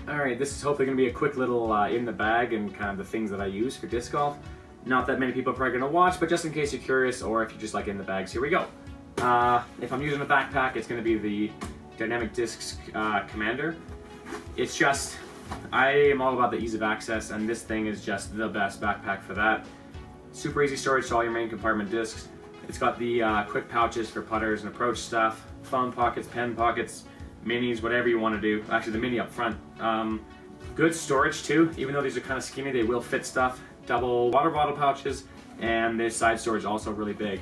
Alright, this is hopefully going to be a quick little in the bag and kind of the things that I use for disc golf. Not that many people are probably going to watch, but just in case you're curious or if you just like in the bags, here we go. If I'm using a backpack, it's going to be the Dynamic Discs Commander. It's just, I am all about the ease of access, and this thing is just the best backpack for that. Super easy storage to all your main compartment discs. It's got the quick pouches for putters and approach stuff, phone pockets, pen pockets, minis, whatever you want to do. Actually, the mini up front. Good storage too, even though these are kind of skinny, they will fit stuff. Double water bottle pouches, and this side storage also really big.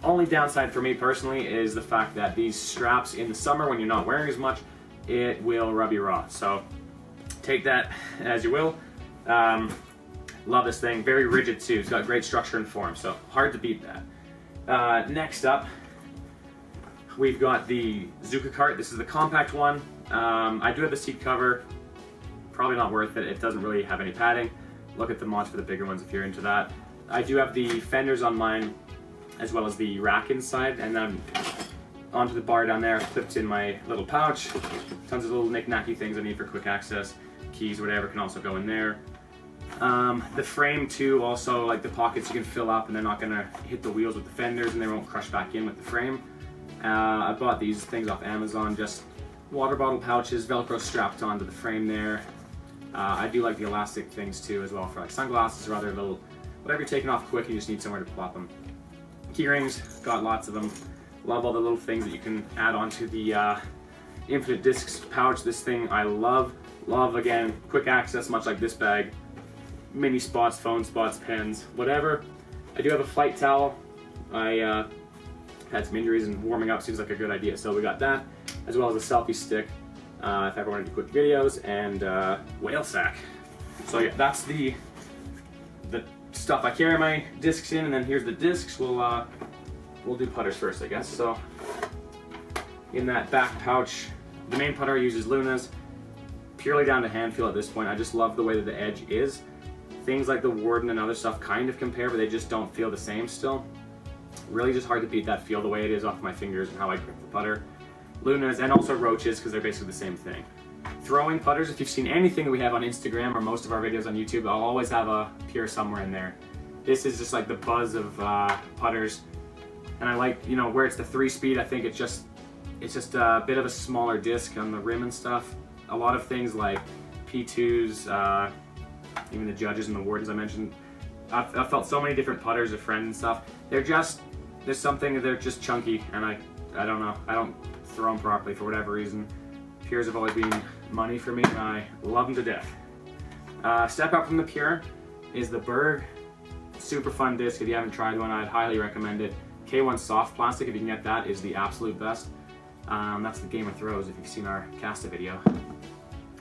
Only downside for me personally is the fact that these straps in the summer, when you're not wearing as much, it will rub you raw. So take that as you will. Love this thing, very rigid too. It's got great structure and form, so hard to beat that. Next up, we've got the Zuka cart. This is the compact one. I do have the seat cover. Probably not worth it. It doesn't really have any padding. Look at the mods for the bigger ones if you're into that. I do have the fenders on mine, as well as the rack inside, and then onto the bar down there, clipped in my little pouch. Tons of little knick-knacky things I need for quick access. Keys, whatever, can also go in there. The frame too, also like the pockets you can fill up and they're not gonna hit the wheels with the fenders and they won't crush back in with the frame. I bought these things off Amazon, just water bottle pouches, Velcro strapped onto the frame there. I do like the elastic things too as well for like sunglasses or other little, whatever you're taking off quick and you just need somewhere to plop them. Key rings, got lots of them. Love all the little things that you can add onto the Infinite Discs pouch. This thing I love. Love, again, quick access, much like this bag. Mini spots, phone spots, pens, whatever. I do have a flight towel. I had some injuries and warming up seems like a good idea, so we got that, as well as a selfie stick if ever wanted to do quick videos, and whale sack. So yeah, that's the stuff I carry my discs in, and then here's the discs. We'll do putters first, I guess. So in that back pouch, the main putter I use is Luna's, purely down to hand feel at this point. I just love the way that the edge is. Things like the Warden and other stuff kind of compare, but they just don't feel the same still. Really just hard to beat that feel the way it is off my fingers and how I grip the putter. Luna's and also Roaches, because they're basically the same thing. Throwing putters, if you've seen anything that we have on Instagram or most of our videos on YouTube, I'll always have a Pure somewhere in there. This is just like the buzz of putters, and I like, you know, where it's the 3-speed. I think it's just a bit of a smaller disc on the rim and stuff. A lot of things like P2s, even the Judges and the Wardens I mentioned. I've felt so many different putters of friends and stuff. They're just, there's something, they're just chunky, and I don't know, I don't throw them properly for whatever reason. Pures have always been money for me, and I love them to death. Step up from the Pure is the Berg. Super fun disc. If you haven't tried one, I'd highly recommend it. K1 soft plastic, if you can get that, is the absolute best. That's the Game of Throws, if you've seen our Casta video.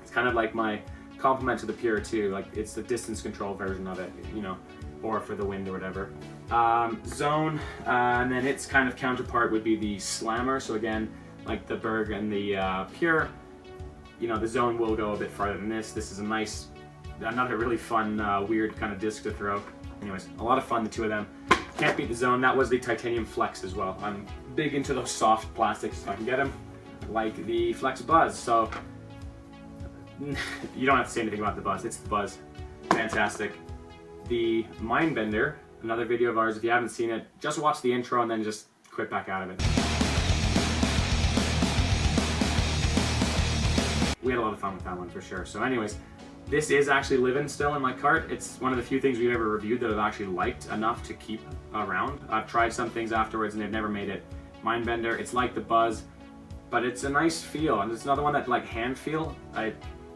It's kind of like my complement to the Pure too, like it's the distance control version of it, you know, or for the wind or whatever. Zone, and then its kind of counterpart would be the Slammer. So again, like the Berg and the Pure, you know, the Zone will go a bit farther than this. This is a nice, another really fun, weird kind of disc to throw. Anyways, a lot of fun, the two of them. Can't beat the Zone. That was the Titanium Flex as well. I'm big into those soft plastics if I can get them, like the Flex Buzz. So you don't have to say anything about the Buzz. It's the Buzz. Fantastic. The Mindbender, another video of ours. If you haven't seen it, just watch the intro and then just quit back out of it. We had a lot of fun with that one for sure. So anyways, this is actually living still in my cart. It's one of the few things we've ever reviewed that I've actually liked enough to keep around. I've tried some things afterwards and they've never made it. Mindbender, it's like the Buzz, but it's a nice feel. And it's another one that, like, hand feel,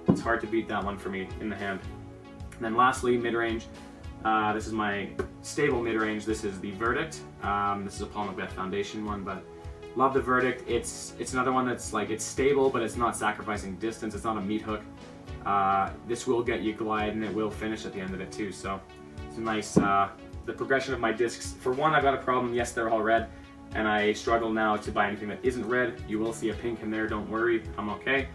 it's hard to beat that one for me in the hand. And then lastly, mid-range. This is my stable mid-range. This is the Verdict. This is a Paul Macbeth Foundation one, but love the Verdict. It's another one that's like, it's stable, but it's not sacrificing distance. It's not a meat hook. This will get you glide and it will finish at the end of it too. So it's a nice, the progression of my discs. For one, I've got a problem. Yes, they're all red, and I struggle now to buy anything that isn't red. You will see a pink in there, don't worry, I'm okay.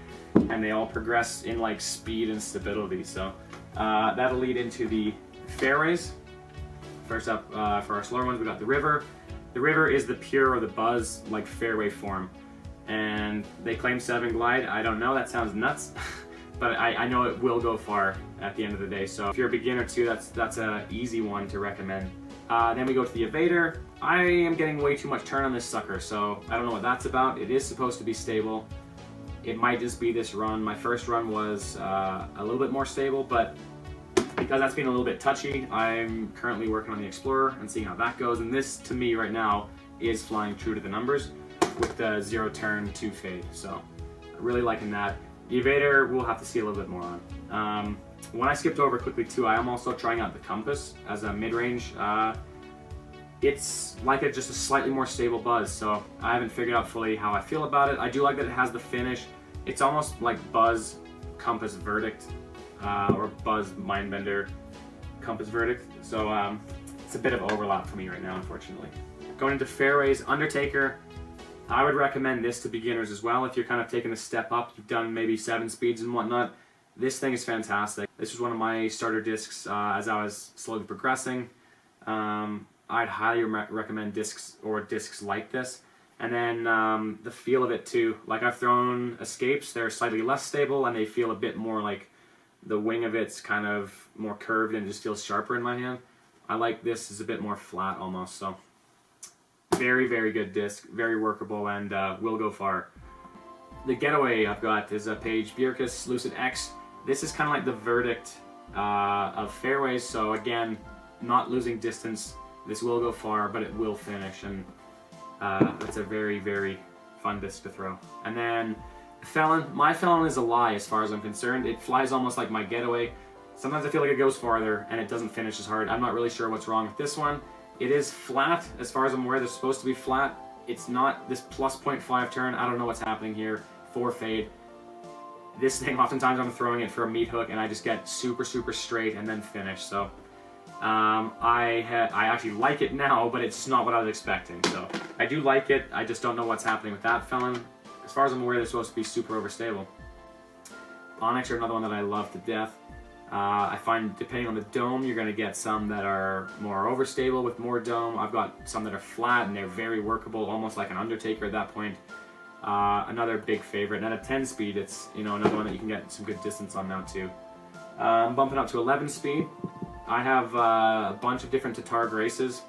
And they all progress in like speed and stability. So that'll lead into the Fairways. First up, for our slower ones, we got the River. The River is the Pure or the Buzz, like Fairway form. And they claim 7 glide. I don't know, that sounds nuts. but I know it will go far at the end of the day. So if you're a beginner too, that's an easy one to recommend. Then we go to the Evader. I am getting way too much turn on this sucker, so I don't know what that's about. It is supposed to be stable. It might just be this run. My first run was a little bit more stable, but because that's been a little bit touchy, I'm currently working on the Explorer and seeing how that goes. And this, to me, right now, is flying true to the numbers with the 0 turn, 2 fade. So really liking that. The Evader we'll have to see a little bit more on. When I skipped over quickly too, I am also trying out the Compass as a mid-range. It's like just a slightly more stable buzz, so I haven't figured out fully how I feel about it. I do like that it has the finish. It's almost like Buzz Compass Verdict, or Buzz Mindbender Compass Verdict. So it's a bit of overlap for me right now, unfortunately. Going into Fairways, Undertaker. I would recommend this to beginners as well. If you're kind of taking a step up, you've done maybe 7 speeds and whatnot, this thing is fantastic. This was one of my starter discs as I was slowly progressing. I'd highly recommend discs like this. And then the feel of it too. Like I've thrown Escapes, they're slightly less stable and they feel a bit more like the wing of it's kind of more curved and just feels sharper in my hand. I like this is a bit more flat almost, so. Very, very good disc, very workable, and will go far. The Getaway I've got is a Page Bjerkes Lucid X. This is kind of like the Verdict of Fairways, so again, not losing distance. This will go far, but it will finish, and it's a very, very fun disc to throw. And then Felon. My Felon is a lie as far as I'm concerned. It flies almost like my Getaway. Sometimes I feel like it goes farther, and it doesn't finish as hard. I'm not really sure what's wrong with this one. It is flat, as far as I'm aware. They're supposed to be flat. It's not this plus 0.5 turn. I don't know what's happening here. 4 fade. This thing, oftentimes I'm throwing it for a meat hook, and I just get super, super straight and then finish. So I actually like it now, but it's not what I was expecting. So I do like it. I just don't know what's happening with that Felon. As far as I'm aware, they're supposed to be super overstable. Onyx are another one that I love to death. I find depending on the dome, you're going to get some that are more overstable with more dome. I've got some that are flat and they're very workable, almost like an Undertaker at that point. Another big favorite. And at a 10 speed, it's another one that you can get some good distance on now too. Bumping up to 11 speed, I have a bunch of different Tatar Graces.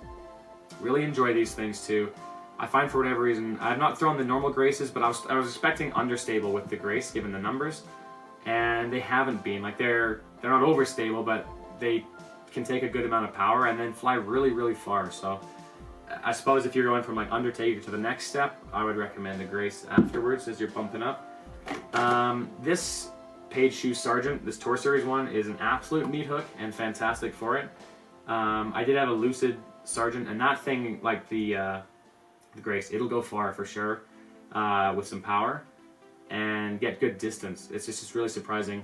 Really enjoy these things too. I find for whatever reason, I've not thrown the normal Graces, but I was expecting understable with the Grace given the numbers. And they haven't been. Like they're not overstable, but they can take a good amount of power and then fly really, really far. So I suppose if you're going from like Undertaker to the next step, I would recommend a Grace afterwards as you're pumping up. This Page Shoe Sergeant, this Tour Series one, is an absolute meat hook and fantastic for it. I did have a Lucid Sergeant, and that thing, like the Grace, it'll go far for sure with some power and get good distance. It's just really surprising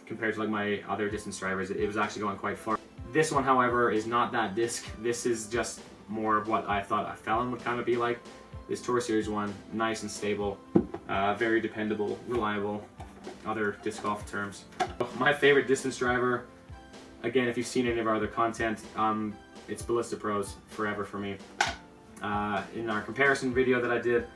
compared to like my other distance drivers. It was actually going quite far. This one, however, is not that disc. This is just more of what I thought a Felon would kind of be like. This Tour Series one, nice and stable, very dependable, reliable, other disc golf terms. My favorite distance driver, again, if you've seen any of our other content, it's Ballista Pros, forever for me. In our comparison video that I did,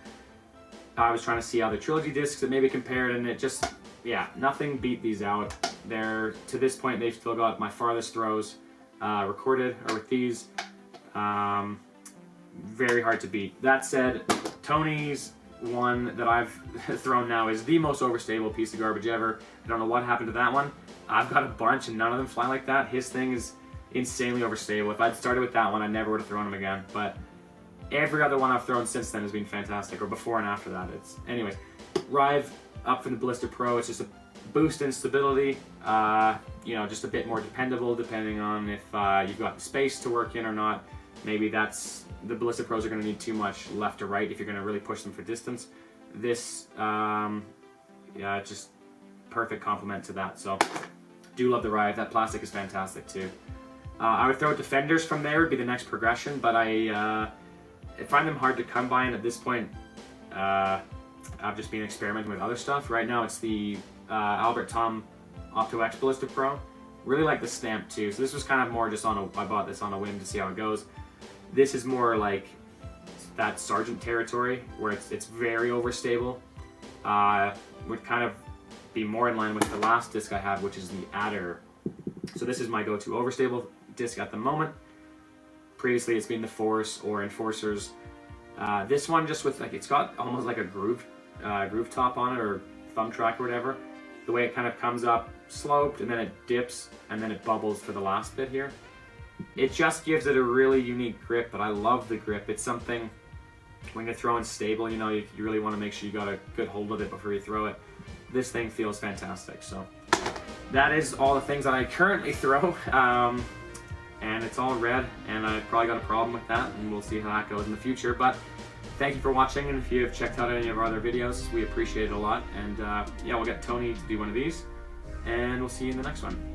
I was trying to see other trilogy discs that maybe compared, and it just, yeah, nothing beat these out. To this point, they've still got my farthest throws recorded are with these. Very hard to beat. That said, Tony's one that I've thrown now is the most overstable piece of garbage ever. I don't know what happened to that one. I've got a bunch and none of them fly like that. His thing is insanely overstable. If I'd started with that one, I never would have thrown him again. But every other one I've thrown since then has been fantastic, or before and after that. Anyways, Rive up from the Ballista Pro. It's just a boost in stability. Just a bit more dependable depending on if you've got space to work in or not. Maybe the Ballista Pros are going to need too much left to right if you're going to really push them for distance. This, just perfect complement to that. So, do love the Rive. That plastic is fantastic too. I would throw Defenders from there, would be the next progression, but I find them hard to come by, and at this point, I've just been experimenting with other stuff. Right now, it's the Albert Tom Opto X Ballista Pro. Really like the stamp too. So this was kind of more just I bought this on a whim to see how it goes. This is more like that Sergeant territory where it's very overstable. Would kind of be more in line with the last disc I have, which is the Adder. So this is my go-to overstable disc at the moment. Previously it's been the Force or Enforcers. This one just with, like, it's got almost like a groove top on it, or thumb track or whatever. The way it kind of comes up sloped and then it dips and then it bubbles for the last bit here. It just gives it a really unique grip, but I love the grip. It's something, when you're throwing stable, you know, you really want to make sure you got a good hold of it before you throw it. This thing feels fantastic. So that is all the things that I currently throw. And it's all red, and I've probably got a problem with that, and we'll see how that goes in the future. But thank you for watching, and if you have checked out any of our other videos, we appreciate it a lot. And yeah, we'll get Tony to do one of these, and we'll see you in the next one.